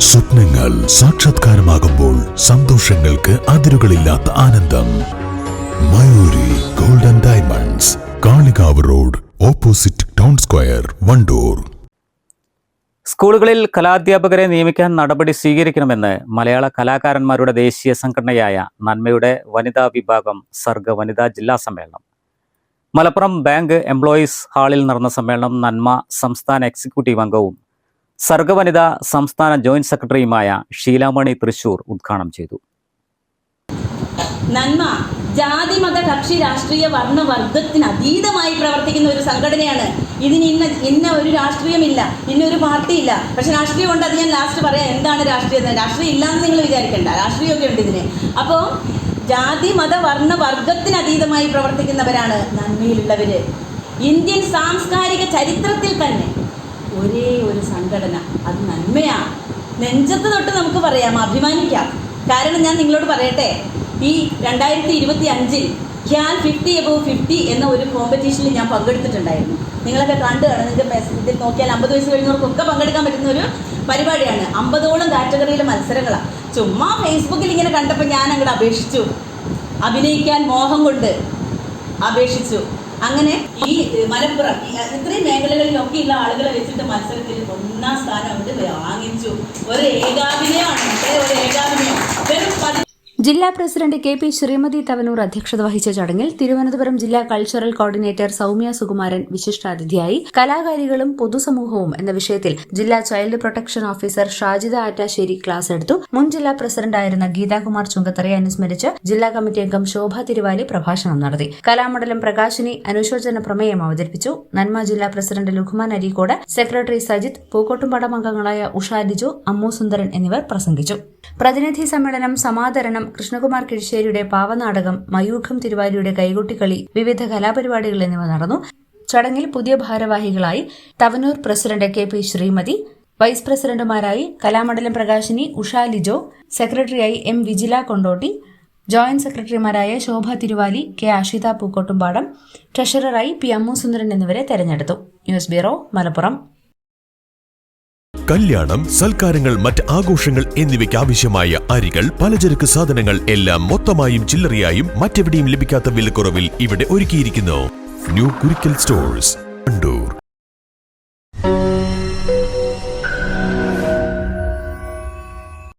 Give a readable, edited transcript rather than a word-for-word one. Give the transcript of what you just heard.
സ്വപ്നങ്ങൾ സാക്ഷാത്കാരമാകുമ്പോൾ സന്തോഷങ്ങൾക്ക് അതിരുകളില്ലാത്ത ആനന്ദം. Mayuri golden diamonds, Kalikavu road, opposite town square, Wandoor. സ്കൂളുകളിൽ കലാധ്യാപകരെ നിയമിക്കാൻ നടപടി സ്വീകരിക്കണമെന്ന് മലയാള കലാകാരന്മാരുടെ ദേശീയ സംഘടനയായ നന്മയുടെ വനിതാ വിഭാഗം സർഗ വനിതാ ജില്ലാ സമ്മേളനം. മലപ്പുറം ബാങ്ക് എംപ്ലോയീസ് ഹാളിൽ നടന്ന സമ്മേളനം നന്മ സംസ്ഥാന എക്സിക്യൂട്ടീവ് അംഗവും സർഗ വനിതാ സംസ്ഥാന ജോയിന്റ് സെക്രട്ടറിയുമായ ഷീലാമണി തൃശൂർ ഉദ്ഘാടനം ചെയ്തു. നന്മ ജാതി മത കക്ഷി രാഷ്ട്രീയ വർണ്ണവർഗത്തിന് അതീതമായി പ്രവർത്തിക്കുന്ന ഒരു സംഘടനയാണ്. ഇതിന് ഇന്ന ഒരു രാഷ്ട്രീയമില്ല, ഇന്നൊരു പാർട്ടിയില്ല. പക്ഷെ രാഷ്ട്രീയം ഉണ്ട്. അത് ഞാൻ ലാസ്റ്റ് പറയാം എന്താണ് രാഷ്ട്രീയം. രാഷ്ട്രീയം ഇല്ലാന്ന് നിങ്ങൾ വിചാരിക്കേണ്ട, രാഷ്ട്രീയമൊക്കെ ഉണ്ട് ഇതിന്. അപ്പോൾ ജാതി മത വർണ്ണവർഗത്തിന് അതീതമായി പ്രവർത്തിക്കുന്നവരാണ് നന്മയിലുള്ളവര്. ഇന്ത്യൻ സാംസ്കാരിക ചരിത്രത്തിൽ തന്നെ ഒരേ ഒരു സംഘടന, അത് നന്മയാണ്. നെഞ്ചത്ത് തൊട്ട് നമുക്ക് പറയാം, അഭിമാനിക്കാം. കാരണം ഞാൻ നിങ്ങളോട് പറയട്ടെ, ഈ 2025 ഖ്യാൽ 50 above 50 എന്ന ഒരു കോമ്പറ്റീഷനിൽ ഞാൻ പങ്കെടുത്തിട്ടുണ്ടായിരുന്നു. നിങ്ങളൊക്കെ കണ്ടുകാണ്, നിങ്ങൾക്ക് ഇതിൽ നോക്കിയാൽ 50 വയസ്സ് കഴിഞ്ഞവർക്കൊക്കെ പങ്കെടുക്കാൻ പറ്റുന്ന ഒരു പരിപാടിയാണ്. 50ഓളം കാറ്റഗറിയിലെ മത്സരങ്ങളാണ്. ചുമ്മാ ഫേസ്ബുക്കിൽ ഇങ്ങനെ കണ്ടപ്പോൾ ഞാൻ അങ്ങോട്ട് അപേക്ഷിച്ചു, അഭിനയിക്കാൻ മോഹം കൊണ്ട് അപേക്ഷിച്ചു. അങ്ങനെ ഈ മലപ്പുറം ഇത്രയും മേഖലകളിലൊക്കെയുള്ള ആളുകളെ വെച്ചിട്ട് മത്സരത്തിൽ 1ാം സ്ഥാനം അവിടെ വാങ്ങിച്ചു. ഒരു ഏകാഭിനയമാണ്, ഒരു ഏകാഭിനയം. ജില്ലാ പ്രസിഡന്റ് കെ.പി. ശ്രീമതി തവനൂർ അധ്യക്ഷത വഹിച്ച ചടങ്ങിൽ തിരുവനന്തപുരം ജില്ലാ കൾച്ചറൽ കോർഡിനേറ്റർ സൌമ്യ സുകുമാരൻ വിശിഷ്ടാതിഥിയായി. കലാകാരികളും പൊതുസമൂഹവും എന്ന വിഷയത്തിൽ ജില്ലാ child protection officer Shajida Attassery class എടുത്തു. മുൻ ജില്ലാ പ്രസിഡന്റായിരുന്ന ഗീതാകുമാർ ചുങ്കത്തറയെ അനുസ്മരിച്ച് ജില്ലാ കമ്മിറ്റി അംഗം ശോഭ തിരുവാലി പ്രഭാഷണം നടത്തി. കലാമണ്ഡലം പ്രകാശിനി അനുശോചന പ്രമേയം അവതരിപ്പിച്ചു. നന്മ ജില്ലാ പ്രസിഡന്റ് ലുഖ്മാൻ അരീക്കോട്, സെക്രട്ടറി സജിത്, പൂക്കോട്ടുംപാടം അംഗങ്ങളായ ഉഷ ലിജു, അമ്മു സുന്ദരൻ എന്നിവർ പ്രസംഗിച്ചു. പ്രതിനിധി സമ്മേളനം, സമാദരണം, കൃഷ്ണകുമാർ കിഴിശ്ശേരിയുടെ പാവനാടകം, മയൂഖം തിരുവാലിയുടെ കൈകൊട്ടിക്കളി, വിവിധ കലാപരിപാടികൾ എന്നിവ നടന്നു. ചടങ്ങിൽ പുതിയ ഭാരവാഹികളായി Thavanur president K P. Sreemathi, vice പ്രസിഡന്റുമാരായി കലാമണ്ഡലം പ്രകാശിനി, ഉഷ ലിജോ, സെക്രട്ടറിയായി എം. വിജില കൊണ്ടോട്ടി, ജോയിന്റ് സെക്രട്ടറിമാരായ ശോഭ തിരുവാലി, കെ. ആഷിത പൂക്കോട്ടുംപാടം, ട്രഷററായി പി. അമ്മു സുന്ദരൻ എന്നിവരെ തെരഞ്ഞെടുത്തു. News bureau, Malappuram. കല്യാണം, സൽക്കാരങ്ങൾ, മറ്റ് ആഘോഷങ്ങൾ എന്നിവയ്ക്ക് ആവശ്യമായ അരികൾ, പലചരക്ക് സാധനങ്ങൾ എല്ലാം മൊത്തമായും ചില്ലറയായും മറ്റെവിടെയും ലഭിക്കാത്ത വിലക്കുറവിൽ ഇവിടെ ഒരുക്കിയിരിക്കുന്നു. New Kurikkal stores.